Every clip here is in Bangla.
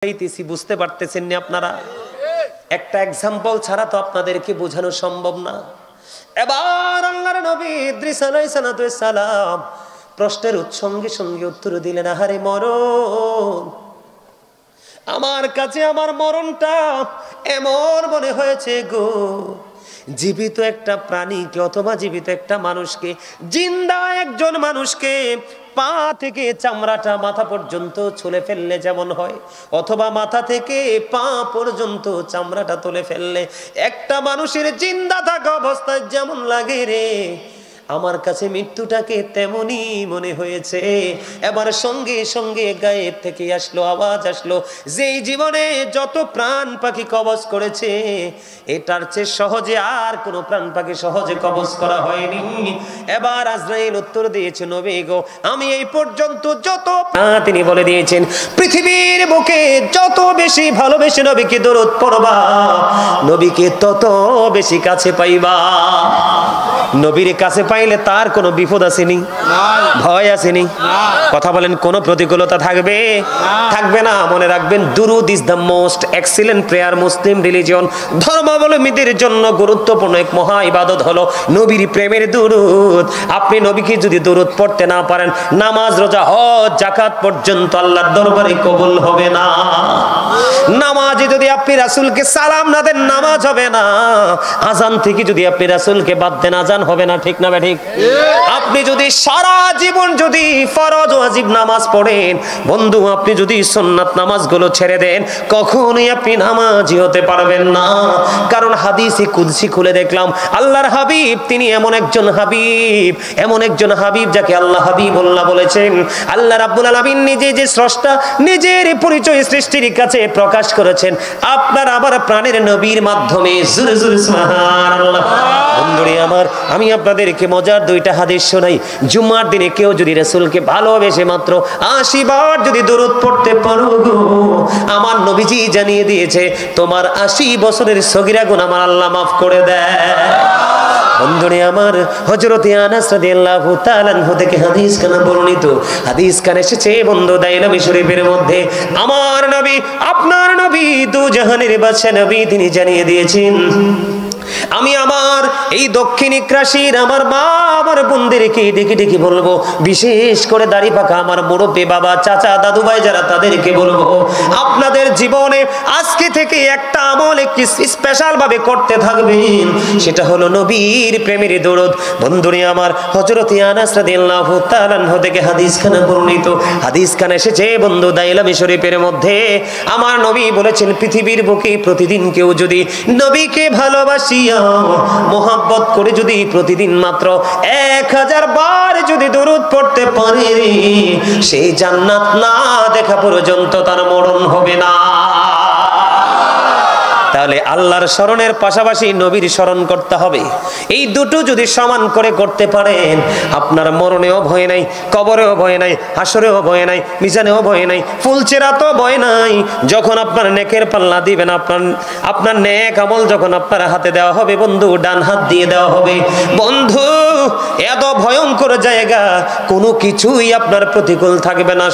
এইতেছি, বুঝতে পারতেছেন না আপনারা? একটা এক্সাম্পল ছাড়া তো আপনাদেরকে বোঝানো সম্ভব না। এবার আল্লাহর নবী ইদ্রিস আলাইহিস সালাম প্রশ্নের সঙ্গে সঙ্গে উত্তর দিলেন, আহারে মরণ, আমার কাছে আমার মরণটা এমন মনে হয়েছে গো, জীবিত একটা প্রাণীকে অথবা জীবিত একটা মানুষকে, জিন্দা একজন মানুষকে পা থেকে চামড়াটা মাথা পর্যন্ত ছুলে ফেললে যেমন হয়, অথবা মাথা থেকে পা পর্যন্ত চামড়াটা তুলে ফেললে একটা মানুষের জিন্দা থাকা অবস্থায় যেমন লাগে রে, আমার কাছে মৃত্যুটাকে তেমনই মনে হয়েছে। এবার সঙ্গে সঙ্গে গায়েব থেকে আসলো আওয়াজ, আসলো যেই জীবনে যত প্রাণ পাখি কবজ করেছে এটার চেয়ে সহজে আর কোনো প্রাণ পাখি সহজে কবজ করা হয়নি। এবার আজরাইল উত্তর দিয়েছে, নবী গো, আমি এই পর্যন্ত যত তিনি বলে দিয়েছেন, পৃথিবীর বুকে যত বেশি ভালোবেসে নবীকে দরুদ পড়বা, নবীকে তত বেশি কাছে পাইবা। নবীর কাছে পাইলে তার কোনো বিপদ আসেনি, ভয় আসেনি, কথা বলেন, কোনো প্রতিকূলতা থাকবে থাকবে না। মনে রাখবেন, দুরুদ is the most excellent prayer. Muslim religion ধর্মাবলম্বীদের জন্য গুরুত্বপূর্ণ এক মহা ইবাদত হলো নবীর প্রেমের দুরুদ। আপনি নবীকে যদি দুরুদ পড়তে না পারেন, নামাজ, রোজা, হজ, যাকাত পর্যন্ত আল্লাহর দরবারে কবুল হবে না। নামাজে যদি আপনি রাসূলকে সালাম না দেন, নামাজ হবে না। আযান থেকে যদি আপনি রাসূলকে বাদ দেন, আযান হবে না। ঠিক না ঠিক? আপনি যদি সারা জীবন যদি ফরজ ওয়াজিব নামাজ পড়েন, বন্ধু, আপনি যদি সুন্নাত নামাজগুলো ছেড়ে দেন, কখনোই আপনি নামাজি হতে পারবেন না। কারণ হাদিসে কুদসি খুলে দেখলাম, আল্লাহর হাবিব তিনি এমন একজন হাবিব, এমন একজন হাবিব যাকে আল্লাহ হাবিবুল্লাহ বলেছেন। আল্লাহ রাব্বুল আলামিন নিজে যে স্রষ্টা, নিজের পরিচয় সৃষ্টির কাছে প্রকাশ করেছেন আপনার আবার প্রাণের নবীর মাধ্যমে। জোরে জোরে সুবহানাল্লাহ। বন্ধুরে আমার, আমি আপনাদেরকে মজার দুইটা হাদিস শোনাই। জুমার দিনে কেউ যদি রাসূলকে ভালোবেসে মাত্র 80 বার যদি দরুদ পড়তে পারো গো, আমার নবীজি জানিয়ে দিয়েছে তোমার 80 বছরের সগীরা গুনাহ আমার আল্লাহ মাফ করে দেয়। বন্ধুরে আমার, হযরত আনাস রাদিয়াল্লাহু তাআলা আনহু থেকে হাদিস কানা বর্ণিত, হাদিস কানে এসেছে বন্ধু দাইলামি শরীফের মধ্যে, আমার নবী, আপনার নবী, দু জাহানের বাদশা নবী, তিনি জানিয়ে দিয়েছেন, আমি আমার এই দক্ষিণ রাশির আমার মা, আমার বোনদেরকে ডেকে ডেকে বলবো, বিশেষ করে দাড়ি পাকা আমার মুরব্বী বাবা, চাচা, দাদু ভাই যারা, তাদেরকে বলবো, আপনাদের জীবনে আজকে থেকে একটা আমল একটি স্পেশাল ভাবে করতে থাকবেন, সেটা হলো নবীর প্রেমের দরুদ। বন্ধুরে আমার, হযরত আনাস রাদিয়াল্লাহু তাআলা আনহু থেকে হাদিস খানা বর্ণিত, হাদিস খানা এসেছে বন্ধু দাইলামি শরীফের মধ্যে, আমার নবী বলেছেন, পৃথিবীর বুকে প্রতিদিন কেউ যদি নবীকে ভালোবাসি মোহাব্বত করে যদি প্রতিদিন মাত্র 1000 বার যদি দরুদ পড়তে পারে, সেই জান্নাত না দেখা পর্যন্ত তার মরণ হবে না। তাহলে আল্লাহর স্মরণের পাশাপাশি নবীর স্মরণ করতে হবে। এই দুটো যদি সমান করে করতে পারেন, আপনার মরণেও ভয় নাই, কবরেও ভয় নাই, হাসরেও ভয় নাই, মিজানেও ভয় নাই, ফুলচেরাতেও ভয় নাই। যখন আপনার নেকের পাল্লা দিবেন, আপনার নেক আমল যখন আপনার হাতে দেওয়া হবে, বন্ধু, ডান হাত দিয়ে দেওয়া হবে, বন্ধু, এত ভয়ঙ্কর জায়গা, কোনো কিছুই আপনার প্রতিকূল থাকবে না।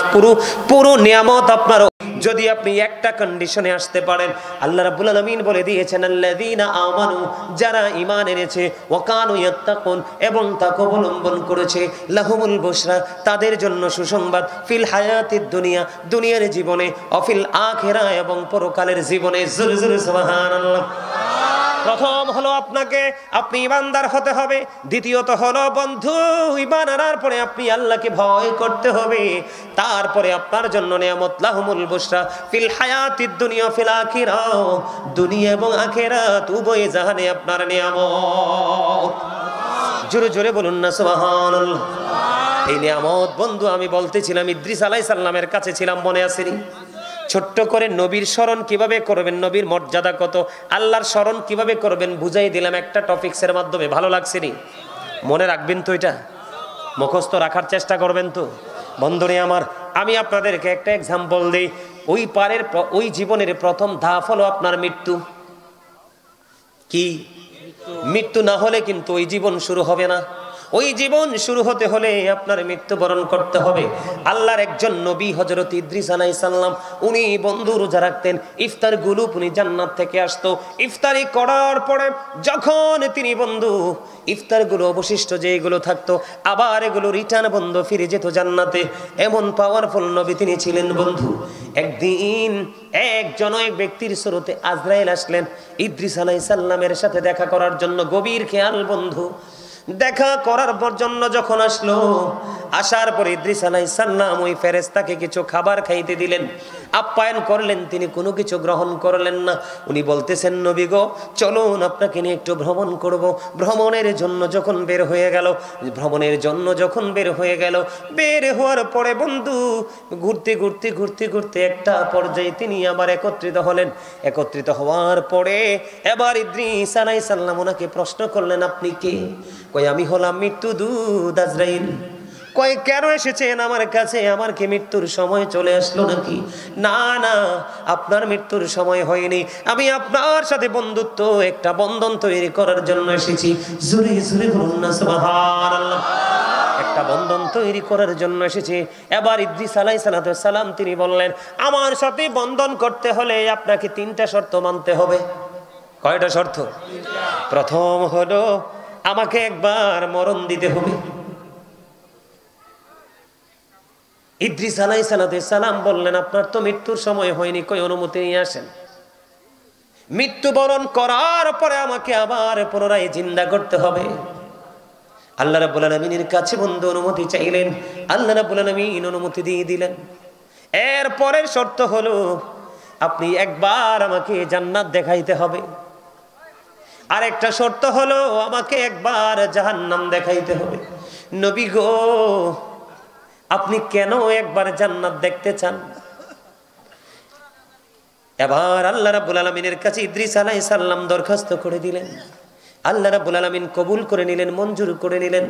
পুরো নিয়ামত আপনার, যদি আপনি একটা কন্ডিশনে আসতে পারেন। আল্লাহ রাব্বুল আলামিন বলে দিয়েছেন, আল্লাযীনা আমানু, যারা ঈমান এনেছে, ওয়া কানু ইয়াত্তাকুন, এবং তাকওয়া অবলম্বন করেছে, লাহুমুল বুশরা, তাদের জন্য সুসংবাদ, ফিল হায়াতিদ দুনিয়া, দুনিয়ার জীবনে, অফিল আখিরা, এবং পরকালের জীবনে। জোরে জোরে সুবহানাল্লাহ। প্রথম হলো আপনি ইমানদার হতে হবে। দ্বিতীয়ত হলো বন্ধু, ঈমান আনার পরে আপনি আল্লাহকে ভয় করতে হবে। তারপরে আপনার জন্য নিয়ামত, লাহুমুল বুশরা ফিল হায়াতিদ দুনিয়া ফিল আখিরা, দুনিয়া এবং আখিরাত উভয় জাহানে আপনার নিয়ামত। জোরে জোরে বলুন না সুবহানাল্লাহ। এই নিয়ামত বন্ধু, আমি বলতেছিলাম ইদ্রিস আলাইহিস সালামের কাছে ছিলাম, মনে আছেনি? ছোট্ট করে নবীর স্মরণ কিভাবে করবেন, নবীর মর্যাদা কত, আল্লাহর স্মরণ কিভাবে করবেন বুঝাই দিলাম একটা টপিক্সের মাধ্যমে। ভালো লাগছে নি? মনে রাখবেন তো, এটা মুখস্থ রাখার চেষ্টা করবেন তো? বন্ধুরে আমার, আমি আপনাদেরকে একটা এক্সাম্পল দিই। ওই জীবনের প্রথম ধাপ হলো আপনার মৃত্যু। কি? মৃত্যু না হলে কিন্তু ওই জীবন শুরু হবে না। ওই জীবন শুরু হতে হলে আপনার মৃত্যুবরণ করতে হবে। আল্লাহর একজন নবী হযরত ইদ্রিস আলাইহিস সালাম, উনি বন্ধু রোজা রাখতেন, ইফতার গুলো উনি জান্নাত থেকে আসতো। ইফতারি করার পরে যখন তিনি বন্ধু ইফতার গুলো অবশিষ্ট যেগুলো থাকতো আবার এগুলো রিটার্ন বন্ধ ফিরে যেত জান্নাতে। এমন পাওয়ারফুল নবী তিনি ছিলেন বন্ধু। একদিন একজন এক ব্যক্তির সুরতে আজরাইল আসলেন ইদ্রিস আলাইহিস সালামের সাথে দেখা করার জন্য। গভীর খেয়াল বন্ধু, দেখা করার জন্য যখন আসলো, আসার পর ইদ্রিস আলাইহিস সালাম ওই ফেরেশতাকে কিছু খাবার খাইতে দিলেন, আপ্যায়ন করলেন। তিনি কোনো কিছু গ্রহণ করলেন না। উনি বলতেছেন, নবী গো চলুন আপনাকে নিয়ে একটু ভ্রমণ করব। ভ্রমণের জন্য যখন বের হয়ে গেল, বের হওয়ার পরে বন্ধু ঘুরতে ঘুরতে একটা পর্যায়ে তিনি আবার একত্রিত হলেন। একত্রিত হওয়ার পরে এবার ইদ্রিস আলাইহিস সালাম ওনাকে প্রশ্ন করলেন, আপনি কে? কই আমি হলাম মৃত্যুদূত আজরাইল। কই কেন এসেছেন আমার কাছে? আমার কি মৃত্যুর সময় চলে আসলো নাকি? না না, আপনার মৃত্যুর সময় হয়নি। আমি আপনার সাথে বন্ধুত্ব একটা বন্ধন তৈরি করার জন্য এসেছি। জোরে জোরে বলুন না সুবহানাল্লাহ। একটা বন্ধন তৈরি করার জন্য এসেছি। এবার ইদ্রিস আলাইহিস সালাম তিনি বললেন, আমার সাথে বন্ধন করতে হলে আপনাকে 3টা শর্ত মানতে হবে। কয়টা শর্ত? প্রথম হলো আমাকে একবার মরণ দিতে হবে। ইদ্রিস আলাইহিস সালাম বললেন, আপনার তো মৃত্যুর সময় হয়নি, কই অনুমতি নিয়ে আসেন। মৃত্যুবরণ করার পরে আমাকে আবার পুনরায় জিন্দা করতে হবে। আল্লাহ রাব্বুল আলামিনের কাছে বন্ধু অনুমতি চাইলেন, আল্লাহ রাব্বুল আলামিন অনুমতি দিয়ে দিলেন। এর পরের শর্ত হলো আপনি একবার আমাকে জান্নাত দেখাইতে হবে। আরেকটা শর্ত হলো আমাকে একবার জাহান্নাম দেখাইতে হবে। নবী গো আপনি কেন একবার জান্নাত দেখতে চান? এবার আল্লাহ রাব্বুল আলামিনের কাছে ইদ্রিস আলাইহিস সালাম দরখাস্ত করে দিলেন। আল্লাহ রাব্বুল আলামিন কবুল করে নিলেন, মঞ্জুর করে নিলেন।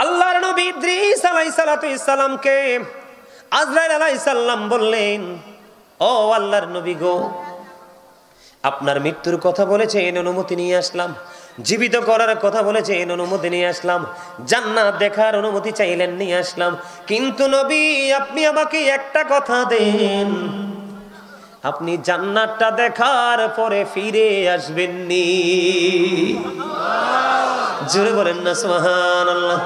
আল্লাহর নবী ইদ্রিস আলাইহিস সালামকে আজরাইল আলাইহিস সালাম বললেন, ও আল্লাহর নবী গো আপনার মৃত্যুর কথা বলেছে, এর অনুমতি নিয়ে আসলাম। জীবিত করার কথা বলেছে, এর অনুমতি নিয়ে আসলাম। জান্নাত দেখার অনুমতি চাইলেন, নিয়ে আসলাম। কিন্তু নবী আপনি আমাকে একটা কথা দেন, আপনি জান্নাতটা দেখার পরে ফিরে আসবেননি। জোরে বলেন না সুবহানাল্লাহ,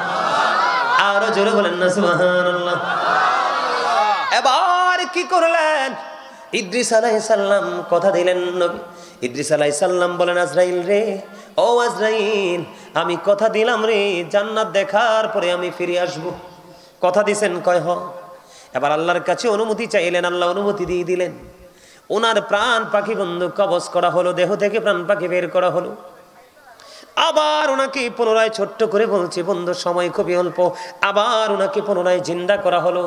আরো জোরে বলেন না সুবহানাল্লাহ। এবার কি করলেন? ইদ্রিস আলাইহিস সালাম কথা দিলেন নবী। ইদ্রিস আলাইহিস সালাম বলেন, আজরাইল রে, ও আজরাইল আমি কথা দিলাম রে, জান্নাত দেখার পরে আমি ফিরে আসব। কথা দিছেন? কয় হ। এবার আল্লাহর কাছে অনুমতি চাইলেন, আল্লাহ অনুমতি দিয়ে দিলেন। ওনার প্রাণ পাখি বন্ধু কবজ করা হলো, দেহ থেকে প্রাণ পাখি বের করা হলো। আবার ওনাকে পুনরায় ছোট্ট করে বলছে বন্ধু সময় খুবই অল্প, আবার ওনাকে পুনরায় জিন্দা করা হলো।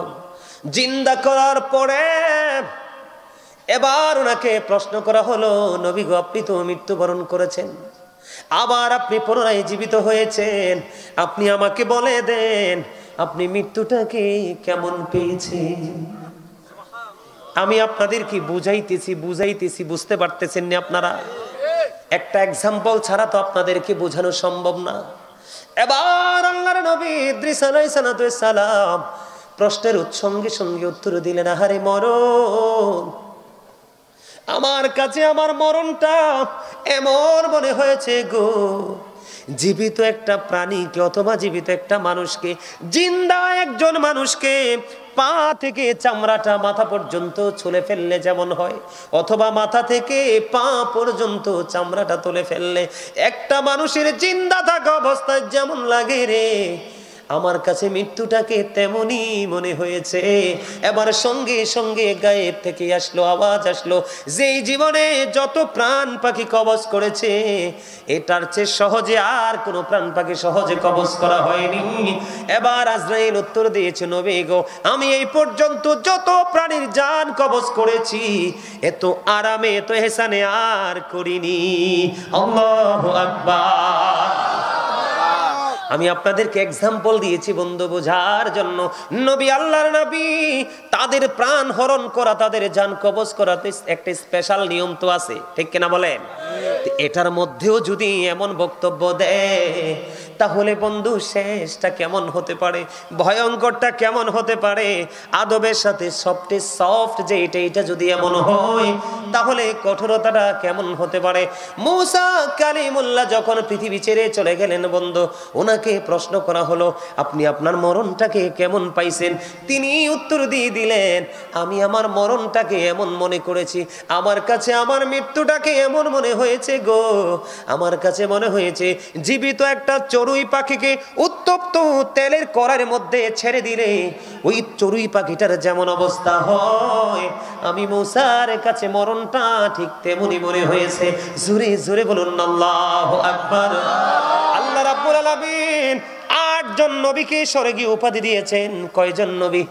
জিন্দা করার পরে এবার ওনাকে প্রশ্ন করা হলো, নবী গো আপনি তো মৃত্যুবরণ করেছেন, আবার আপনি পুনরায় জীবিত হয়েছেন, আপনি আমাকে বলে দেন আপনি মৃত্যুটাকে কেমন পেয়েছেন? আমি আপনাদের কি বুঝাইতেছি বুঝতে পারতেছেন না আপনারা? একটা এক্সাম্পল ছাড়া তো আপনাদেরকে বোঝানো সম্ভব না। এবার আল্লাহর নবী ইদ্রিস আলাইহিস সালাম প্রশ্নের সঙ্গে সঙ্গে উত্তর দিলেন, আহারে মরণ, আমার কাছে আমার মরণটা এমন মনে হয়েছে গো, জীবিত একটা প্রাণীকে অথবা জীবিত একটা মানুষকে, জিন্দা একজন মানুষকে পা থেকে চামড়াটা মাথা পর্যন্ত ছুলে ফেললে যেমন হয়, অথবা মাথা থেকে পা পর্যন্ত চামড়াটা তুলে ফেললে একটা মানুষের জিন্দা থাকা অবস্থায় যেমন লাগে রে, আমার কাছে মৃত্যুটাকে তেমনি মনে হয়েছে। এবার সঙ্গে সঙ্গে গায়েব থেকে আসলো আওয়াজ আসলো, যেই জীবনে যত প্রাণ পাখি কবজ করেছে এটার চেয়ে সহজে আর কোনো প্রাণ পাখি সহজে কবজ করা হয়নি। এবার আজরাইল উত্তর দিয়েছে, নবী গো আমি এই পর্যন্ত যত প্রাণীর জান কবজ করেছি এত আরামে এত এহসানে আর করিনি। আল্লাহু আকবার। আমি আপনাদেরকে এক্সাম্পল দিয়েছি বন্ধু বোঝার জন্য। নবী আল্লাহর নবী, তাদের প্রাণ হরণ করা, তাদের জান কবজ করাতে একটা স্পেশাল নিয়ম তো আছে, ঠিক কিনা বলেন? এটার মধ্যেও যদি এমন বক্তব্য দেয় তাহলে বন্ধু শেষটা কেমন হতে পারে, ভয়ঙ্করটা কেমন হতে পারে? আদবের সাথে সফট যে এটা যদি এমন হয় তাহলে কঠোরতাটা কেমন হতে পারে? মূসা কালিমুল্লাহ যখন পৃথিবী ছেড়ে চলে গেলেন বন্ধু, ওনাকে প্রশ্ন করা হলো আপনি আপনার মরণটাকে কেমন পাইছেন? তিনি উত্তর দিয়ে দিলেন আমি আমার মরণটাকে এমন মনে করেছি, আমার কাছে আমার মৃত্যুটাকে এমন মনে হয়েছে গো, আমার কাছে মনে হয়েছে জীবিত একটা চড়ুই পাখিকে উত্তপ্ত তেলের কড়াইয়ের মধ্যে ছেড়ে দিলে ওই চড়ুই পাখিটার যেমন অবস্থা হয়, আমি মূসার কাছে মরণটা ঠিক তেমনি মনে হয়েছে। জোরে জোরে বলুন আল্লাহু আকবার। আল্লাহ রাব্বুল আলামিন 8 জন নবীকে স্বর্গীয় উপাধি দিয়েছেন। কয়জন নবী?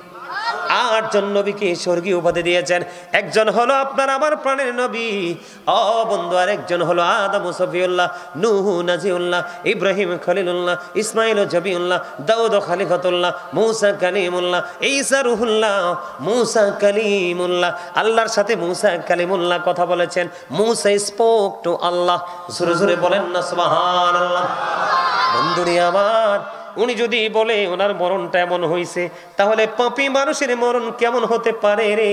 8 জন নবীকে স্বর্গীয় উপাধি দিয়েছেন। একজন হলো আপনার আমার প্রাণের নবী ও বন্ধু, আর একজন হলো আদম সফিউল্লাহ, নূহ নাজিউল্লাহ, ইব্রাহিম খলিলুল্লাহ, ইসমাইল জবিউল্লাহ, দাউদ খলিফাতুল্লাহ, মূসা কালিমুল্লাহ, ঈসা রুহুল্লাহ, মূসা কালিমুল্লাহ। আল্লাহর সাথে মূসা কালিমুল্লাহ কথা বলেছেন। মূসা স্পোক টু আল্লাহ। জোরে জোরে বলেন না সুবহানাল্লাহ। বন্ধুরে আমার, উনি যদি বলে ওনার মরণটা এমন হয়েছে, তাহলে পাপী মানুষের মরণ কেমন হতে পারে রে?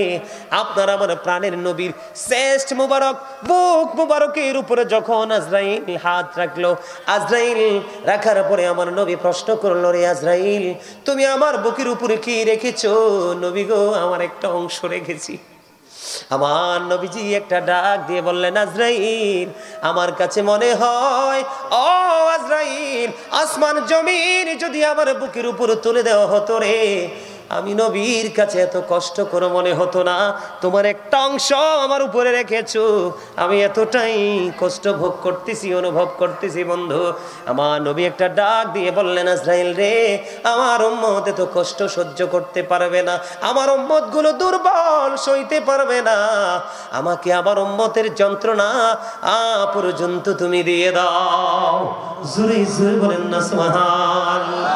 আপনার আমার প্রাণের নবীর শ্রেষ্ঠ মুবারক বুক মুবারকের উপরে যখন আজরাইল হাত রাখলো, আজরাইল রাখার পরে আমার নবী প্রশ্ন করলো রে আজরাইল, তুমি আমার বুকের উপরে কি রেখেছো? নবী গো, আমার একটা অংশ রেখেছি। আমার নবীজি একটা ডাক দিয়ে বললেন আজরাইল, আমার কাছে মনে হয় ও আজরাইল, আসমান জমিন যদি আমার বুকের উপর তুলে দেওয়া হতো রে, আমি নবীর কাছে এত কষ্ট করে মনে হতো না। তোমার একটা অংশ আমার উপরে রেখেছো, আমি এতটাই কষ্ট ভোগ করতেছি, অনুভব করতেছি। বন্ধু আমার নবী একটা ডাক দিয়ে বললেন আজরাইল রে, আমার উম্মত এত কষ্ট সহ্য করতে পারবে না, আমার উম্মত গুলো দুর্বল সইতে পারবে না, আমাকে আমার উম্মতের যন্ত্রণা পর্যন্ত তুমি দিয়ে দাও। জোরে জোরে বলেন না সুবহানাল্লাহ।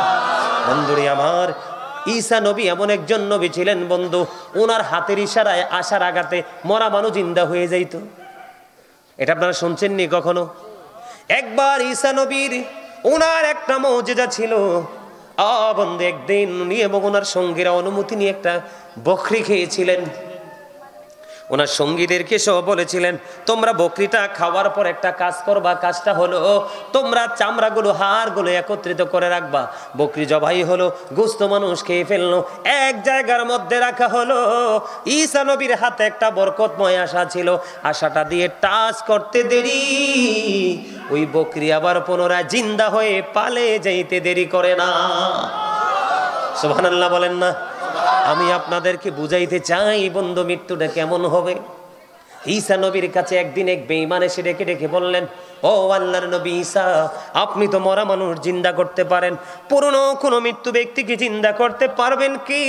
বন্ধুরে আমার, ঈসা নবী এমন একজন নবী ছিলেন বন্ধু, ওনার হাতের ইশারায় আশার আঘাতে মরা মানুষ জিন্দা হয়ে যাইত। এটা আপনারা শুনছেননি কখনো? একবার ঈসা নবীর ওনার একটা মুজিজা ছিল বন্ধু। একদিন উনি এবং ওনার সঙ্গীরা অনুমতি নিয়ে একটা বকরি খেয়েছিলেন। ওনার সঙ্গীদেরকে সহ বলেছিলেন তোমরা বকরিটা খাওয়ার পর একটা কাজ করবা, কাজটা হলো তোমরা চামড়াগুলো হাড়গুলো একত্রিত করে রাখবা। বকরি জবাই হলো, গোস্ত মানুষ খেয়ে ফেললো, এক জায়গার মধ্যে রাখা হলো। ঈসা নবীর হাতে একটা বরকতময় আশা ছিল, আশাটা দিয়ে টাচ করতে দেরি ওই বকরি আবার পুনরায় জিন্দা হয়ে পালে যাইতে দেরি করে না। সুবহানাল্লাহ বলেন না। আমি আপনাদেরকে বুঝাইতে চাই বন্ধু, মৃত্যুটা কেমন হবে। ঈসা নবীর কাছে একদিন এক বেঈমান এসে ডেকে ডেকে বললেন, ও আল্লাহর নবী ঈসা, আপনি তো মরা মানুষ জিন্দা করতে পারেন, পুরনো কোনো মৃত্যু ব্যক্তিকে জিন্দা করতে পারবেন কি?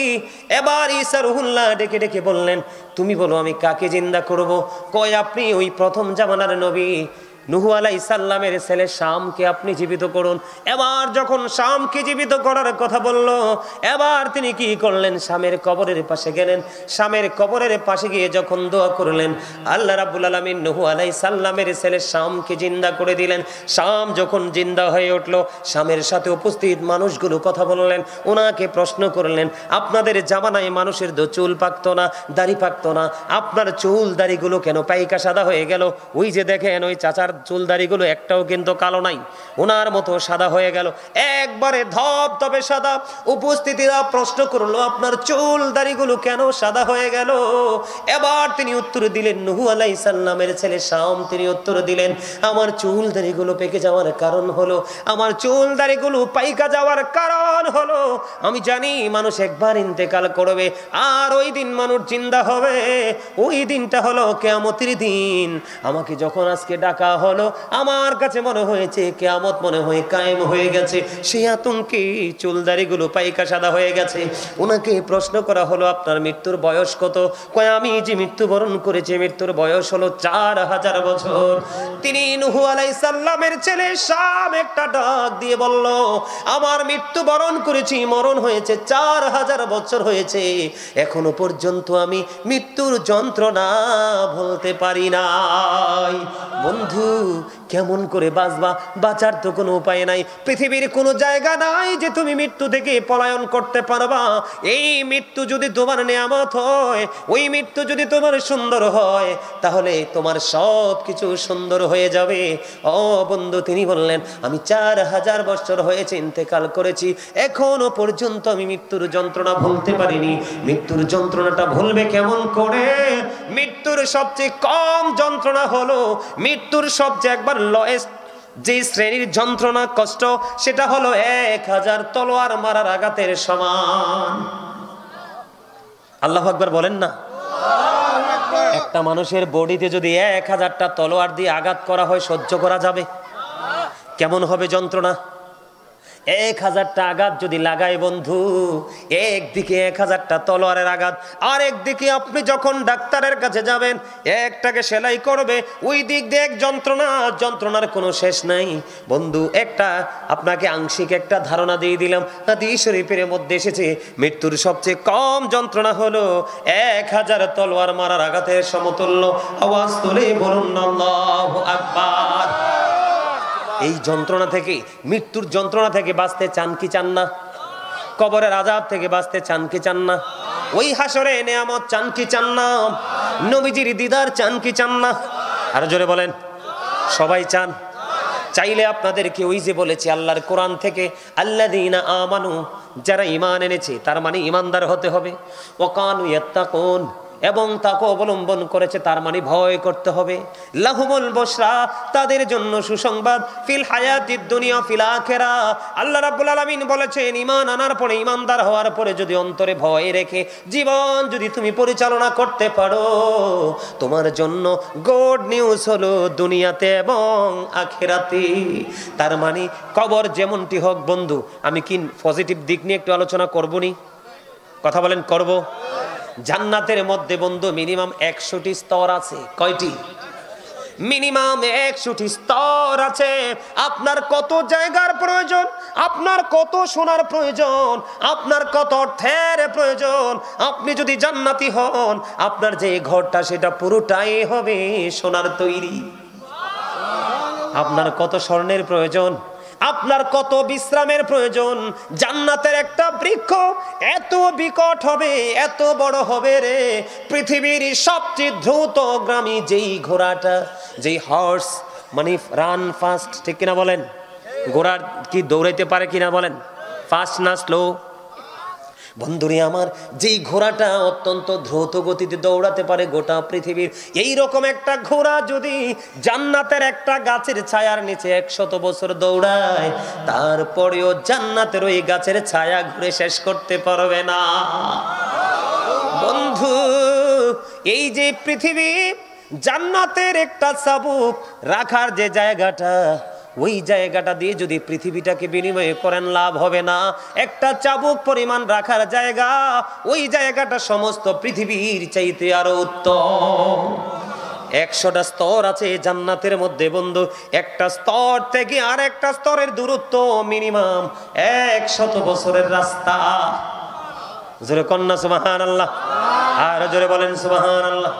এবার ঈসা রুহুল্লাহ ডেকে ডেকে বললেন, তুমি বলো আমি কাকে জিন্দা করব? কয় আপনি ওই প্রথম জামানার নবী নূহ আলাইহিস সালামের ছেলে শামকে আপনি জীবিত করুন। এবার যখন শামকে জীবিত করার কথা বলল, এবার তিনি কি করলেন? শামের কবরের পাশে গেলেন। শামের কবরের পাশে গিয়ে যখন দোয়া করলেন, আল্লাহ রাব্বুল আলামিন নূহ আলাইহিস সালামের ছেলে শামকে জিন্দা করে দিলেন। শাম যখন জিন্দা হয়ে উঠল, শামের সাথে উপস্থিত মানুষগুলো কথা বললেন, ওনাকে প্রশ্ন করলেন, আপনাদের জামানায় মানুষের চুল পাকতো না, দাড়ি পাকতো না, আপনার চুল দাড়িগুলো কেন পাইকা সাদা হয়ে গেল? ওই যে দেখেন ওই চাচার চুলদারিগুলো একটাও কিন্তু কালো নাই, ওনার মতো সাদা হয়ে গেল, একবারে ধবধবে সাদা। উপস্থিতিরা প্রশ্ন করলো আপনার চুলদারিগুলো কেন সাদা হয়ে গেল? এবার তিনি উত্তর দিলেন, নূহ আলাইহিস সালামের ছেলে শাম তিনি উত্তর দিলেন, আমার চুলদারিগুলো পেকে যাওয়ার কারণ হলো, আমার চুলদারিগুলো পাইকা যাওয়ার কারণ হলো আমি জানি মানুষ একবার ইন্তেকাল করবে আর ওই দিন মানুষ জিন্দা হবে, ওই দিনটা হলো কিয়ামতের দিন। আমাকে যখন আজকে ডাকা হলো, আমার কাছে মনে হয়েছে কিয়ামত মনে হয় কায়েম হয়ে গেছে, সেই আতঙ্কে চুলদারিগুলো পাইকা সাদা হয়ে গেছে। ওনাকে প্রশ্ন করা হলো আপনার মৃত্যুর বয়স কত? কয় আমি যে মৃত্যুবরণ করেছি মৃত্যুর বয়স হলো 4000 বছর। তিনি নূহ আলাইহিস সালামের ছেলে শাম একটা ডাক দিয়ে বলল, আমার মৃত্যুবরণ করেছি, মরণ হয়েছে 4000 বছর হয়েছে, এখনো পর্যন্ত আমি মৃত্যুর যন্ত্রণা ভুলতে পারি নাই। বন্ধু কেমন করে বাঁচবা? বাঁচার তো কোনো উপায় নাই। পৃথিবীর কোনো জায়গা নাই যে তুমি মৃত্যু থেকে পলায়ন করতে পারবা। এই মৃত্যু যদি তোমার নেয়ামত হয়, ওই মৃত্যু যদি তোমার সুন্দর হয়, তাহলে তোমার সব কিছু সুন্দর হয়ে যাবে। ও বন্ধু, তিনি বললেন আমি 4000 বছর হয়েছে ইন্তেকাল করেছি, এখনো পর্যন্ত আমি মৃত্যুর যন্ত্রণা ভুলতে পারিনি। মৃত্যুর যন্ত্রণাটা ভুলবে কেমন করে? মৃত্যুর সবচেয়ে কম যন্ত্রণা হলো, মৃত্যুর সবচেয়ে একবার লয়েস্ট যে শ্রেণীর যন্ত্রণা কষ্ট, সেটা হলো 1000 তলোয়ার মারার আঘাতের সমান। আল্লাহু আকবার বলেন না। একটা মানুষের বডিতে যদি 1000টা তলোয়ার দিয়ে আঘাত করা হয়, সহ্য করা যাবে? কেমন হবে যন্ত্রণা? 1000টা আঘাত যদি লাগায় বন্ধু, একদিকে 1000টা তলোয়ারের আঘাত, আর একদিকে আপনি যখন ডাক্তারের কাছে যাবেন, একটাকে সেলাই করবে, ওই দিক দিয়ে এক যন্ত্রণা, যন্ত্রণার কোনো শেষ নাই বন্ধু। একটা আপনাকে আংশিক একটা ধারণা দিয়ে দিলাম, হাদিস শরীফের মধ্যে এসেছে মৃত্যুর সবচেয়ে কম যন্ত্রণা হলো 1000 তলোয়ার মারার আঘাতের সমতুল্য। আওয়াজ তুলে বলুন আল্লাহু আকবার। এই যন্ত্রণা থেকে, মৃত্যুর যন্ত্রণা থেকে বাঁচতে চান কি চান না? কবরের আযাব থেকে বাঁচতে চান কি চান না? ওই হাসরে নেয়ামত চান কি চান না? নবীজির দিদার চান কি চান না? আর জোরে বলেন। সবাই চান। চাইলে আপনাদেরকে ওই যে বলেছি আল্লাহর কোরআন থেকে, আল্লাযীনা আমানু, যারা ঈমান এনেছে, তার মানে ঈমানদার হতে হবে। ওয়া কানু ইয়াত্তাকুন, এবং তাকে অবলম্বন করেছে, তার মানে ভয় করতে হবে। লাহুমুল বুশরা, তাদের জন্য সুসংবাদ, ফিল হায়াতিদ দুনিয়া ফিল আখিরাহ। আল্লাহ রাব্বুল আলামিন বলেছেন, ঈমান আনার পরে, ঈমানদার হওয়ার পরে যদি অন্তরে ভয় রেখে জীবন যদি তুমি পরিচালনা করতে পারো, তোমার জন্য গুড নিউজ হলো দুনিয়াতে এবং আখিরাতে। তার মানে কবর যেমনটি হোক বন্ধু, আমি কি পজিটিভ দিক নিয়ে একটু আলোচনা করবনি? কথা বলেন, করব? জান্নাতের মধ্যে বন্ধু মিনিমাম 100টি স্তর আছে। কয়টি? মিনিমাম 100টি স্তর আছে। আপনার কত জায়গার প্রয়োজন, আপনার কত সোনার প্রয়োজন, আপনার কত অর্থের প্রয়োজন, আপনি যদি জান্নাতি হন, আপনার যে ঘরটা সেটা পুরোটাই হবে সোনার তৈরি। আপনার কত স্বর্ণের প্রয়োজন, আপনার কত বিশ্রামের প্রয়োজন। জান্নাতের একটা বৃক্ষ এত বিকট হবে, এত বড় হবে রে, পৃথিবীর সবচেয়ে দ্রুতগামী যেই ঘোড়াটা, যেই হর্স, মানে রান ফাস্ট, ঠিক কিনা বলেন? ঘোড়া কি দৌড়াইতে পারে কিনা বলেন? ফাস্ট না স্লো? বন্ধুরে আমার, যেই ঘোড়াটা অত্যন্ত দ্রুত গতিতে দৌড়াতে পারে গোটা পৃথিবীর, এই রকম একটা ঘোড়া যদি জান্নাতের একটা গাছের ছায়ার নিচে 100 বছর দৌড়ায়, তারপরেও জান্নাতের ওই গাছের ছায়া ঘুরে শেষ করতে পারবে না। বন্ধু, এই যে পৃথিবী, জান্নাতের একটা চাবুক রাখার যে জায়গাটা, ওই জায়গাটা দিয়ে যদি পৃথিবীটাকে বিনিময় করেন, লাভ হবে না। একটা চাবুক পরিমাণ রাখার জায়গা, ওই জায়গাটা সমস্ত পৃথিবীর চাইতে আরো উত্তম। 100টা স্তর আছে জান্নাতের মধ্যে বন্ধু। একটা স্তর থেকে আর একটা স্তরের দূরত্ব মিনিমাম 100 বছরের রাস্তা। জোরে কন্যা সুবহানাল্লাহ, আর জোরে বলেন সুবহানাল্লাহ।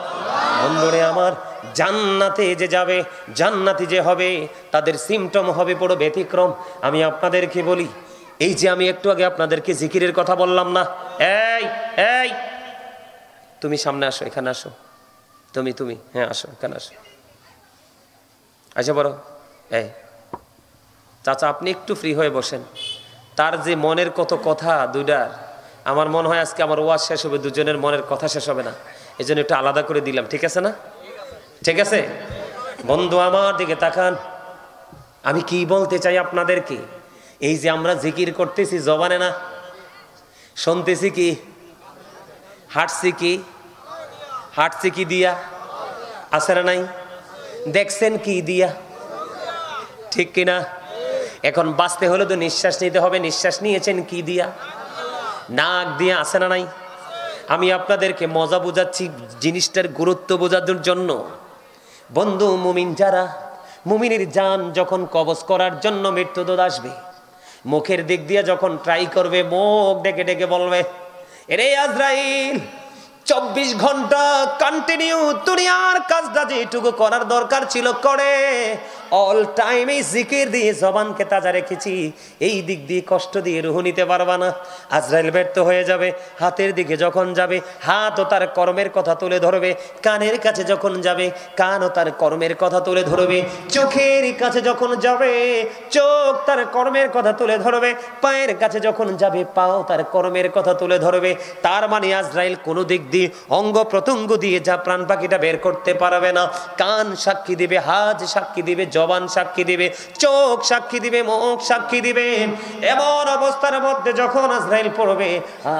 বন্ধুরে আমার, জান্নাতে যে যাবে, জান্নাতি যে হবে, তাদের সিমটম হবে বড় ব্যতিক্রম। আমি আপনাদেরকে বলি, এই যে আমি একটু আগে আপনাদেরকে জিকিরের কথা বললাম না, এই এই তুমি সামনে আসো, এখানে আসো, তুমি হ্যাঁ আসো, এখানে আসো, আচ্ছা বড়, এই চাচা আপনি একটু ফ্রি হয়ে বসেন। তার যে মনের কত কথা দুইটার, আমার মনে হয় আজকে আমার ওয়াজ শেষ হবে, দুজনের মনের কথা শেষ হবে না, এই জন্য একটু আলাদা করে দিলাম। ঠিক আছে না? ঠিক আছে বন্ধু, আমার দিকে তাকান। আমি কি বলতে চাই আপনাদেরকে, এই যে আমরা জিকির করতেছি জবানে না, শুনতেছি কি, হাঁটছি কি দিয়া, আছে না নাই? দেখছেন কি দিয়া, ঠিক কিনা? এখন বাঁচতে হলে তো নিঃশ্বাস নিতে হবে, নিঃশ্বাস নিয়েছেন কি দিয়া? নাক দিয়া, আছে না নাই? আমি আপনাদেরকে মজা বোঝাচ্ছি, জিনিসটার গুরুত্ব বোঝানোর জন্য। বন্ধু, মুমিন যারা, মুমিনের জান যখন কবজ করার জন্য মৃত্যুদূত আসবে, মুখের দিক দিয়ে যখন ট্রাই করবে, মুখ ডেকে ডেকে বলবে, এরে আজরাইল, 24 ঘন্টা কন্টিনিউ দুনিয়ার কাজটা যেটুকু করার দরকার ছিল করে, অল টাইম এই জিকির দিয়ে জবানকে তাজা রেখেছি। এই দিক দিয়ে কষ্ট দিয়ে রুহ নিতে পারবা না, আজরাইল ব্যর্থ হয়ে যাবে। হাতের দিকে যখন যাবে হাতও তার কর্মের কথা তুলে ধরবে, কানের কাছে যখন যাবে কানও তার কর্মের কথা তুলে ধরবে, চোখের কাছে যখন যাবে চোখ তার কর্মের কথা তুলে ধরবে, পায়ের কাছে যখন যাবে পাও তার কর্মের কথা তুলে ধরবে। তার মানে আজরাইল কোনো দিক দিয়ে অঙ্গ প্রত্যঙ্গ দিয়ে যা প্রাণ পাখিটা বের করতে পারবে না। কান সাক্ষী দিবে, হাত সাক্ষী দিবে, জবান সাক্ষী দিবে, চোখ সাক্ষী দিবে, মুখ সাক্ষী দিবে। এমন অবস্থার মধ্যে যখন আজরাইল পড়বে,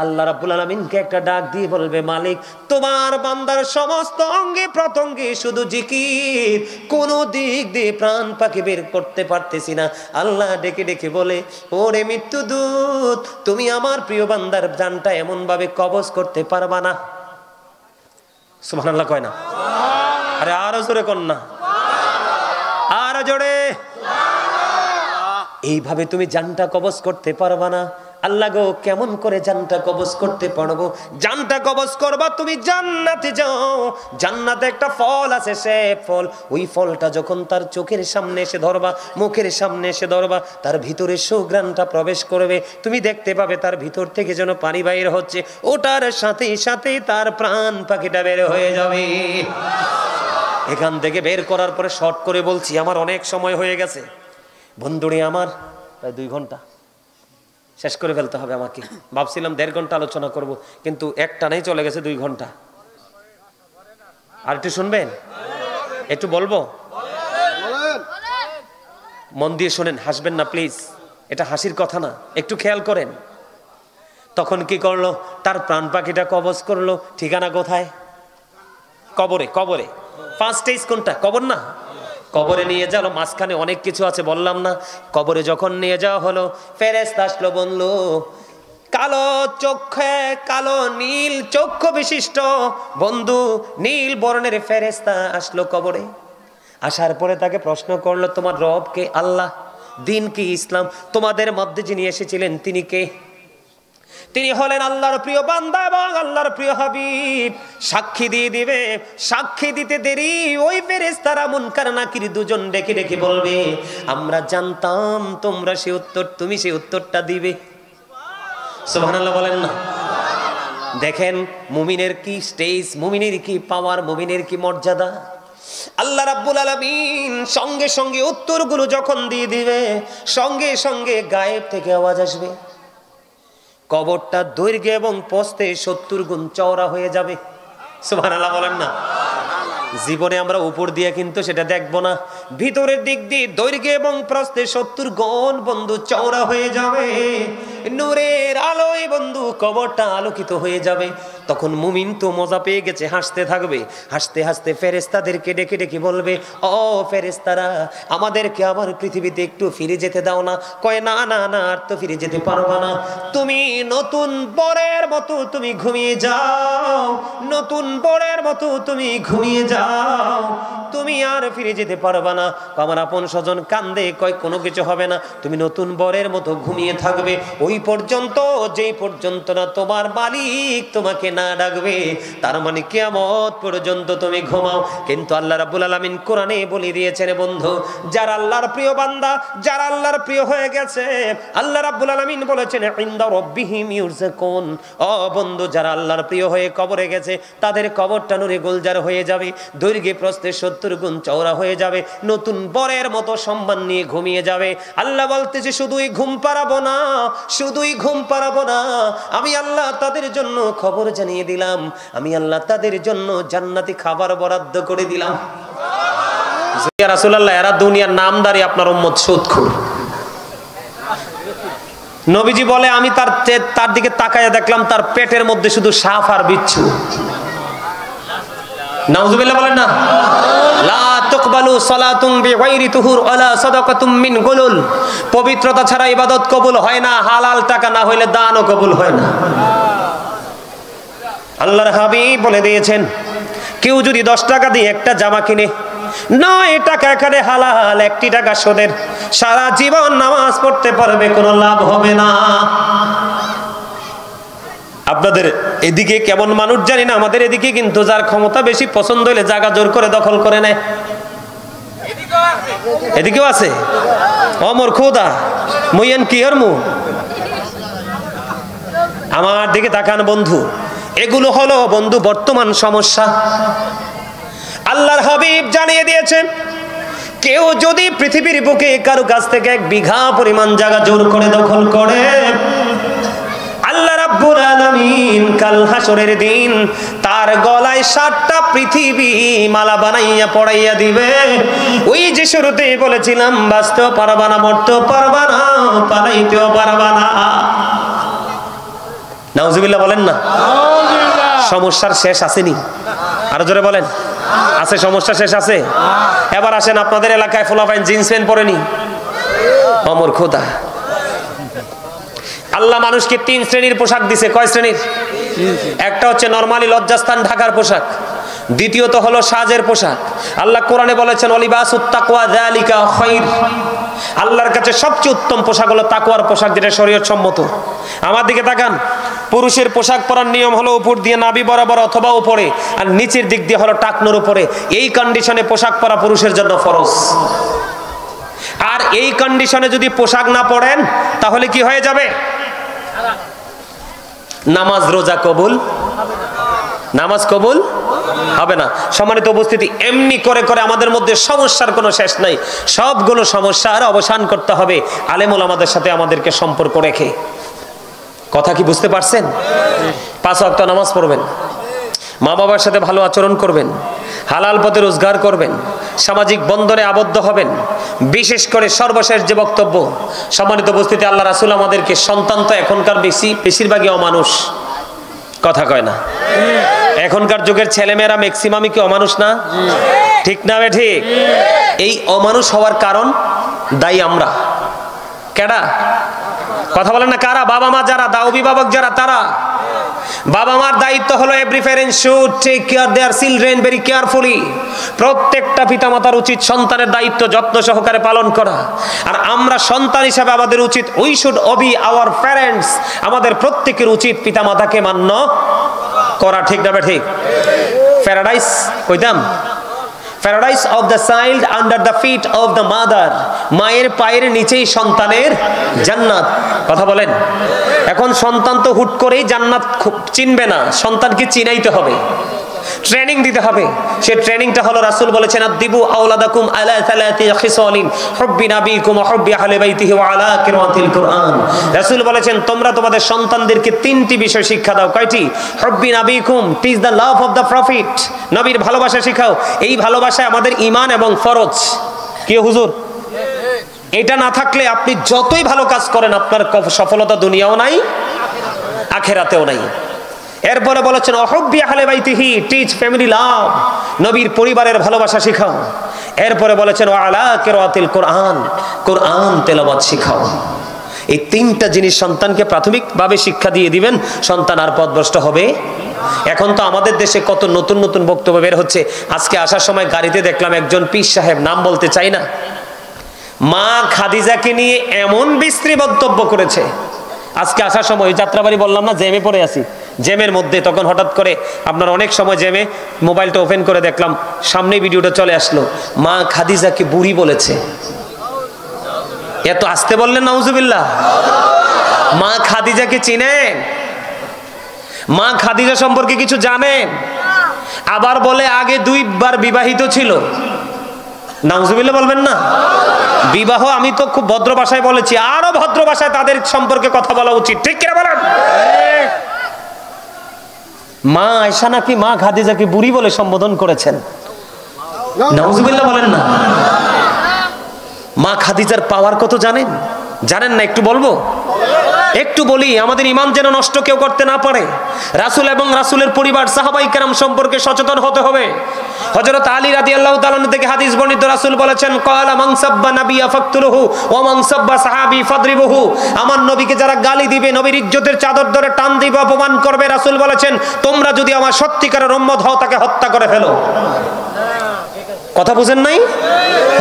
আল্লাহ রাব্বুল আলামিনকে একটা ডাক দিয়ে বলবে, মালিক তোমার বান্দার সমস্ত অঙ্গে প্রত্যঙ্গে শুধু জিকির, কোন দিক দিয়ে প্রাণ পাখি বের করতে পারতেছি না। আল্লাহ ডেকে ডেকে বলে, ওরে মৃত্যুদূত, তুমি আমার প্রিয় বান্দার জানটা এমন ভাবে কবজ করতে পারবা না। সুবহানাল্লাহ কয় না? আরে আরো জোরে কর না, আরো জোরে। এইভাবে তুমি জানটা কবজ করতে পারবা না। আল্লাহ গো, কেমন করে জানটা কবজ করতে পারবো? জানটা কবজ করবা তুমি জান্নাতে যাও, জান্নাতে একটা ফল আছে, সে ফল, ওই ফলটা যখন তার চোখের সামনে এসে ধরবা, মুখের সামনে এসে ধরবা, তার ভিতরে সুঘ্রাণটা প্রবেশ করবে, তুমি দেখতে পাবে তার ভিতর থেকে যেন পানি বাইর হচ্ছে, ওটার সাথে সাথে তার প্রাণ পাখিটা বের হয়ে যাবে। এখান থেকে বের করার পরে শর্ট করে বলছি, আমার অনেক সময় হয়ে গেছে বন্ধুরে, আমার প্রায় 2 ঘন্টা শেষ করে ফেলতে হবে আমাকে। ভাবছিলাম 1.5 ঘন্টা আলোচনা করব, কিন্তু একটানেই চলে গেছে 2 ঘন্টা। আর একটু শুনবেন, একটু বলবো, মন দিয়ে শোনেন, হাসবেন না প্লিজ, এটা হাসির কথা না, একটু খেয়াল করেন। তখন কি করলো? তার প্রাণ পাখিটা কবজ করলো। ঠিকানা কোথায়? কবরে। কবরে ফার্স্ট স্টেজ কোনটা? কবর না? কবরে নিয়ে যাওয়া, মাঝখানে অনেক কিছু আছে বললাম না। কবরে যখন নিয়ে যাওয়া হলো, ফেরেশতা আসলো, বললো, কালো চোখে, কালো নীল চক্ষু বিশিষ্ট বন্ধু, নীল বর্ণের ফেরেশতা আসলো কবরে। আসার পরে তাকে প্রশ্ন করলো, তোমার রব কে? আল্লাহ। দিন কি? ইসলাম। তোমাদের মধ্যে যিনি এসেছিলেন তিনি কে? তিনি হলেন আল্লাহর প্রিয় বান্দা এবং আল্লাহর প্রিয় হাবিব। সাক্ষী দিয়ে দিবে। সাক্ষী দিতে দেরি ওই ফেরেশতারা মুনকার নাকির দুজন ডেকে ডেকে বলবে, আমরা জানতাম তোমরা সে উত্তর, তুমি সেই উত্তরটা দিবে। সুবহানাল্লাহ বলেন না? দেখেন মুমিনের কি স্টেজ, মুমিনের কি পাওয়ার, মুমিনের কি মর্যাদা। আল্লাহ রাব্বুল আলামিন সঙ্গে সঙ্গে উত্তরগুলো যখন দিয়ে দিবে, সঙ্গে সঙ্গে গায়েব থেকে আওয়াজ আসবে, কবরটা দৈর্ঘ্য এবং প্রস্থে 70 গুণ চওড়া হয়ে যাবে। সুবহানাল্লাহ বলেন না? জীবনে আমরা উপর দিয়ে কিন্তু সেটা দেখবো না, ভিতরের দিক দিয়ে দৈর্ঘ্য এবং প্রস্থে 70 গুণ বন্ধু চওড়া হয়ে যাবে। নূরের আলোয় বন্ধু কবরটা আলোকিত হয়ে যাবে। তখন মুমিন তো মজা পেয়ে গেছে, হাসতে থাকবে। হাসতে হাসতে ফেরেশতাদেরকে ডেকে ডেকে বলবে, ও ফেরেশতারা, আমাদেরকে আবার পৃথিবীতে একটু ফিরে যেতে দাও না। কয়, না না না, আর তো ফিরে যেতে পারবা না, তুমি নতুন বরের মতো তুমি ঘুমিয়ে যাও, নতুন বরের মতো তুমি ঘুমিয়ে যাও, তুমি আর ফিরে যেতে পারবা না। আমার আপন স্বজন কান্দে, কয় কোনো কিছু হবে না, তুমি নতুন বরের মতো ঘুমিয়ে থাকবে ওই পর্যন্ত, যেই পর্যন্ত না তোমার মালিক তোমাকে না ডাকবে। তার মানে কিয়ামত পর্যন্ত তুমি ঘুমাও। কিন্তু আল্লাহ রাব্বুল আলামিন কোরআনে বলে দিয়েছেন বন্ধু, যারা আল্লাহর প্রিয় বান্দা, যারা আল্লাহর প্রিয় হয়ে গেছে, আল্লাহ রাব্বুল আলামিন বলেছেন ইনদা রাব্বিহিম ইউরযাকুন। ও বন্ধু, যারা আল্লাহর প্রিয় হয়ে কবরে গেছে, তাদের কবরটা নূরে গুলজার হয়ে যাবে, দৈর্ঘ্যে প্রস্থে 70 গুণ চওড়া হয়ে যাবে, নতুন বরের মতো সম্মান নিয়ে ঘুমিয়ে যাবে। আল্লাহ বলতেছে, শুধুই ঘুম পাড়াবো না, শুধুই ঘুম পাড়াবো না, আমি আল্লাহ তাদের জন্য খবর জানিয়ে দিলাম, আমি আল্লাহ তাদের জন্য জান্নাতি খাবার বরাদ্দ করে দিলাম। ইয়া রাসূলুল্লাহ, এরা দুনিয়ার নামদারি, আপনার উম্মত সুদখোর। নবীজি বলে, আমি তার দিকে তাকায়া দেখলাম তার পেটের মধ্যে শুধু সাপ আর বিচ্ছু। নাউজুবিল্লাহ বলেন না? লা তুকবালু সালাতুন বিগাইরি তুহুর ওয়ালা সাদাকাতুম মিন গুলুল। পবিত্রতা ছাড়া ইবাদত কবুল হয় না, হালাল টাকা না হইলে দানও কবুল হয় না। আল্লাহর হাবিব বলে দিয়েছেন, কেউ যদি 10 টাকা দিয়ে একটা জামা কিনে, 9 টাকা এখানে হালাল, 1 টাকা সুদের, সারা জীবন নামাজ পড়তে পারবে, কোনো লাভ হবে না। আপনাদের এদিকে কেমন মানুষ জানি না, আমাদের এদিকে কিন্তু যার ক্ষমতা বেশি পছন্দ হলে জায়গা জোর করে দখল করে নেয়। এদিকেও আছে। অমর খোদা মুইয়ান কি হরমু, আমার দিকে তাকান বন্ধু। এগুলো হলো বন্ধু বর্তমান সমস্যা। আল্লাহর হাবিব জানিয়ে দিয়েছেন, কেউ যদি পৃথিবীর বুকে কারো কাছ থেকে 1 বিঘা পরিমাণ জায়গা জোর করে দখল করে, আল্লাহ রাব্বুল আলামিন কাল হাসরের দিন তার গলায় 7টা পৃথিবী মালা বানাইয়া পড়াইয়া দিবে। ওই যে শুরুতেই বলেছিলাম, বাঁচতেও পারবা না, মরতেও পারবা না, পালাইতেও পারবা না। নাউজুবিল্লাহ বলেন না। সমস্যার শেষ আসেনি? আরো জোরে বলেন, আছে? সমস্যা শেষ আছে? এবার আসেন, আপনাদের এলাকায় ফোলাফাইন জিন্স প্যান্ট পরেনি? অমর খোদা, আল্লাহ মানুষকে 3 শ্রেণীর পোশাক দিছে। কয় শ্রেণীর? একটা হচ্ছে নরমালি লজ্জাস্থান ঢাকার পোশাক, দ্বিতীয়ত হলো সাজের পোশাক। আল্লাহ কোরআনে বলেছেন, ওয়ালিবাসুত তাকওয়া যালিকা খায়র। আল্লাহর কাছে সবচেয়ে উত্তম পোশাক হলো তাকওয়ার পোশাক, যেটা শরীয়ত সম্মত। আমার দিকে তাকান, পুরুষের পোশাক পরার নিয়ম হলো উপর দিয়ে নাভি বরাবর অথবা উপরে, আর নিচের দিক দিয়ে হলো টাকনোর উপরে। এই কন্ডিশনে পোশাক পরা পুরুষের জন্য ফরজ। আর এই কন্ডিশনে যদি পোশাক না পরেন তাহলে কি হয়ে যাবে? নামাজ রোজা কবুল, নামাজ কবুল হবে না। সম্মানিত উপস্থিতি, এমনি করে করে আমাদের মধ্যে সমস্যার কোনো শেষ নাই। সবগুলো সমস্যার অবসান করতে হবে আলেম ওলামাদের সাথে আমাদেরকে সম্পর্ক রেখে। কথা কি বুঝতে পারছেন? 5 ওয়াক্ত নামাজ পড়বেন, মা বাবার সাথে ভালো আচরণ করবেন, হালাল পথে রোজগার করবেন, সামাজিক বন্ধনে আবদ্ধ হবেন। বিশেষ করে সর্বশেষ যে বক্তব্য, সম্মানিত উপস্থিতি, আল্লাহ রাসূল আমাদেরকে, সন্তান তো এখনকার বেশিরভাগই অমানুষ, কথা কয় না? এখনকার যুগের ছেলেমেয়েরা ম্যাক্সিমামই কি অমানুষ না? ঠিক না বে ঠিক? এই অমানুষ হওয়ার কারণ দায়ী আমরা। কেডা? কথা বলেন না, কারা? বাবা মা যারা, অভিভাবক যারা, তারা। বাবা মার দায়িত্ব হলো every parent should take care their children very carefully. প্রত্যেকটা পিতামাতার উচিত সন্তানের দায়িত্ব যত্ন সহকারে পালন করা। আর আমরা সন্তান হিসাবে আমাদের উচিত, we should Obi our parents. আমাদের প্রত্যেকের উচিত পিতামাতাকে মান্য করা। ঠিক না ঠিক? প্যারাডাইস কইতাম, paradise of the child under the feet of the mother. মায়ের পায়ের নিচেই সন্তানের জান্নাত। কথা বলেন। এখন সন্তান তো হুট করেই জান্নাত চিনবে না, সন্তানকে চিনাইতে হবে, ট্রেনিং দিতে হবে। সে ট্রেনিংটা হলো, রাসূল বলেছেন, আদিবু আওলাদাকুম আলা সালাতি খিসালিন হুব্বি নাবিকুম ওয়া হুব্বি আহলি বাইতিহি ওয়া আলা কিরাতিল কুরআন। রাসূল বলেছেন, তোমরা তোমাদের সন্তানদেরকে 3টি বিষয় শিক্ষা দাও। কয়টি? হুব্বি নাবিকুম, teach the love of the prophet. নবীর ভালোবাসা শিখাও। এই ভালোবাসায় আমাদের ঈমান এবং ফরজ। কি হুজুর? এটা না থাকলে আপনি যতই ভালো কাজ করেন, আপনার সফলতা দুনিয়াও নাই, আখিরাতেও নাই। এরপরে বলেছেন, অহুব্বি আহলে বাইতিহি, টিচ ফ্যামিলি লাভ। নবীর পরিবারের ভালোবাসা শিখাও। এরপরে বলেছেন, ওয়া আলা কিরাতিল কুরআন, কোরআন তেলাওয়াত শিখাও। এই 3টা জিনিস সন্তানকে প্রাথমিকভাবে শিক্ষা দিয়ে দিবেন, সন্তান আর পথভ্রষ্ট হবে। এখন তো আমাদের দেশে কত নতুন নতুন বক্তব্য বের হচ্ছে। আজকে আসার সময় গাড়িতে দেখলাম একজন পীর সাহেব, নাম বলতে চাই না, মা খাদিজাকে নিয়ে এমন বিশ্রী বক্তব্য করেছে। আজকে আসার সময় যাত্রাবাড়ি বললাম না, জ্যামে পড়ে আছি, জ্যামের মধ্যে তখন হঠাৎ করে আপনার অনেক সময় জ্যামে মোবাইলটা ওপেন করে দেখলাম, সামনে ভিডিওটা চলে আসলো, মা খাদিজাকে বুড়ি বলেছে। এত আসতে বললেন নাউজুবিল্লাহ। মা খাদিজাকে চিনেন? মা খাদিজা সম্পর্কে কিছু জানেন? আবার বলে আগে 2বার বিবাহিত ছিল। নাউজুবিল্লাহ বলবেন না? বিবাহ আমি তো খুব ভদ্র ভাষায় বলেছি, আরো ভদ্র ভাষায় তাদের সম্পর্কে কথা বলা উচিত। ঠিক কিনা বলেন? মা আয়েশা নাকি মা খাদিজাকে বুড়ি বলে সম্বোধন করেছেন। নাউজুবিল্লাহ বলেন না? মা খাদিজার পাওয়ার কত জানেন? জানেন না? একটু বলবো, একটু বলি, আমাদের ঈমান যেন নষ্ট কেউ করতে না পারে। রাসূল এবং রাসূলের পরিবার সাহাবায়ে কেরাম সম্পর্কে সচেতন হতে হবে। হযরত আলী রাদিয়াল্লাহু তাআলা থেকে হাদিস বর্ণিত, রাসূল বলেছেন, ক্বালা মান সাব্বা নাবিয়্যা ফাকতুলহু ওয়া মান সাব্বা সাহাবী ফাদরিবহু। আমার নবীকে যারা গালি দিবে, নবীর ইজ্জতের চাদর ধরে টান দিবে, অপমান করবে, রাসূল বলেছেন, তোমরা যদি আমার সত্যিকারের উম্মত হও, তাকে হত্যা করে ফেলো। কথা বুঝেন নাই?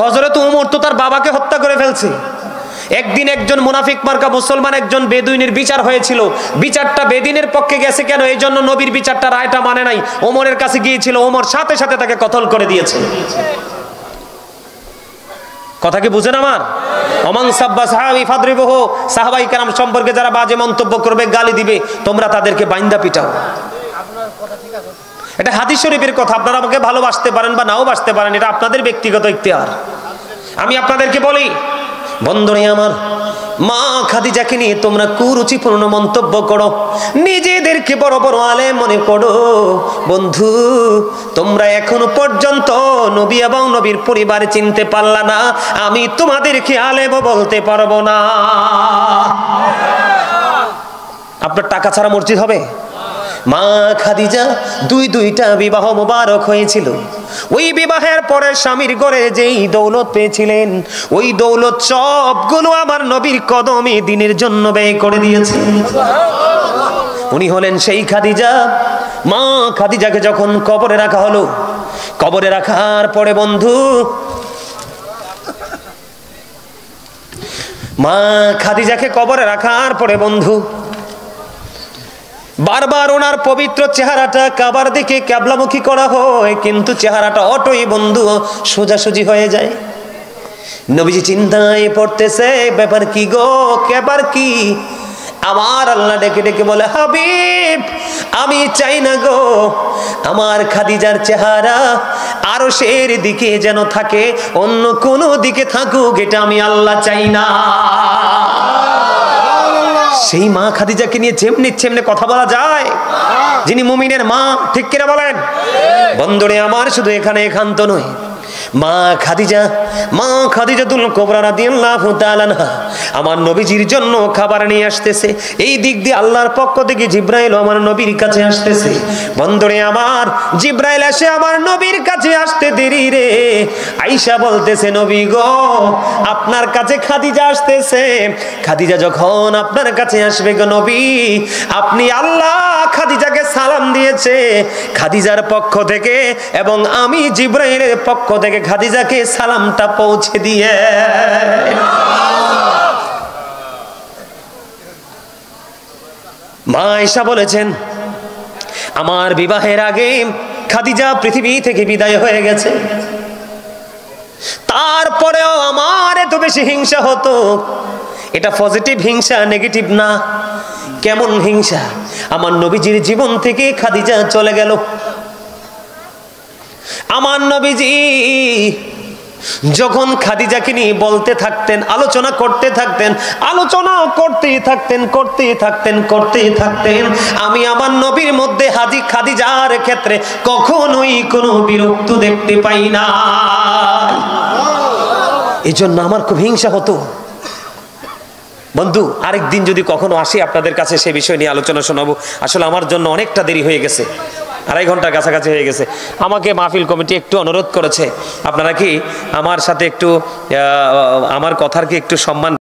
হযরত ওমর তো তার বাবাকে হত্যা করে ফেলছে। একদিন একজন মুনাফিক মার্কা মুসলমান একজন বেদুইনের বিচার হয়েছিল, বিচারটা বেদিনের পক্ষে গেছে কেন, এই জন্য নবীর বিচারটা রায়টা মানে নাই, ওমরের কাছে গিয়েছিল, ওমর সাথে সাথে তাকে কতল করে দিয়েছে। কথা কি বুঝেন আমার? ওমান সাব্বা সাহাবী ফাদরিবুহু, সাহাবাই কেরাম সম্পর্কে যারা বাজে মন্তব্য করবে, গালি দিবে, তোমরা তাদেরকে বাইন্দা পিটাও। এটা হাদিস শরীফের কথা। আপনারা আমাকে ভালোবাসতে পারেন বা নাও বাসতে পারেন, এটা আপনাদের ব্যক্তিগত ইখতিয়ার। আমি আপনাদেরকে বলি, বন্ধুরে আমার, মা খাদিজাকে নিয়ে তোমরা কুরুচিপূর্ণ মন্তব্য করো, নিজেদেরকে বড় বড় আলেম মনে করো। বন্ধু, তোমরা এখনো পর্যন্ত নবী এবং নবীর পরিবার চিনতে পারলা না, আমি তোমাদেরকে আলেমও বলতে পারবো না। আপনার টাকা ছাড়া মসজিদ হবে? মা খাদিজা দুইটা বিবাহ মোবারক হয়েছিল। ওই বিবাহের পরে স্বামীর ঘরে যেই দৌলত পেয়েছিলেন, ওই দৌলত সবগুলো আমার নবীর কদমে দিনের জন্য ব্যয় করে দিয়েছেন। উনি হলেন সেই খাদিজা। মা খাদিজাকে যখন কবরে রাখা হলো, কবরে রাখার পরে বন্ধু, মা খাদিজাকে কবরে রাখার পরে বন্ধু, বারবার ওনার পবিত্র চেহারাটা কাবার দিকে ক্যাবলামুখী করা হয়, কিন্তু চেহারাটা অটোই বন্ধু সোজাসুজি হয়ে যায়। নবীজি চিন্তায় পড়তেছে, ব্যাপার কি গো, ব্যাপার কি? আমার আল্লাহ ডেকে ডেকে বলে, হাবিব, আমি চাই না গো আমার খাদিজার চেহারা আরশের দিকে যেন থাকে, অন্য কোনো দিকে থাকুক, এটা আমি আল্লাহ চাই না। সেই মা খাদিজাকে নিয়ে যেমনি কথা বলা যায়, যিনি মুমিনের মা, ঠিক কিনা বলেন? বন্ধুরে আমার, শুধু এখানে একান্ত নয়, মা খাদিজাতুল কুবরা রাদিয়াল্লাহু তাআলা আনহা আমার নবীজির জন্য খাবার নিয়ে আসতেছে। এই দিক দিয়ে আল্লাহর পক্ষ থেকে জিবরাইল আমার নবীর কাছে আসতেছে। বন্ধুরে আমার, জিবরাইল এসে আমার নবীর কাছে আসতে দেরি রে, আয়েশা বলতেছে, নবী গো, আপনার কাছে খাদিজা আসতেছে। খাদিজা যখন আপনার কাছে আসবে গো নবী, আপনি আল্লাহ খাদিজাকে সালাম দিয়েছে খাদিজার পক্ষ থেকে, এবং আমি জিবরাইলের পক্ষ থেকে খাদিজাকে সালামটা পৌঁছে দিয়ে। মা আয়েশা বলেছেন, আমার বিবাহের আগে খাদিজা পৃথিবী থেকে বিদায় হয়ে গেছে, তারপরেও আমার এত বেশি হিংসা হতো। এটা পজিটিভ হিংসা, নেগেটিভ না। কেমন হিংসা? আমার নবীজির জীবন থেকে খাদিজা চলে গেল। আমার নবীজি যখন খাদিজাকে নিয়ে বলতে থাকতেন, আলোচনা করতে থাকতেন, আমি আমার নবীর মধ্যে হাজি খাদিজার ক্ষেত্রে কখনোই কোনো বিরক্ত দেখতে পাই না। এই জন্য আমার খুব হিংসা হতো। বন্ধু, আরেকদিন যদি কখনো আসি আপনাদের কাছে সে বিষয় নিয়ে আলোচনা শোনাবো। আসলে আমার জন্য অনেকটা দেরি হয়ে গেছে, 2.5 ঘন্টার কাছাকাছি হয়ে গেছে। আমাকে মাহফিল কমিটি একটু অনুরোধ করেছে, আপনারা কি আমার সাথে একটু আমার কথার কি একটু সম্মান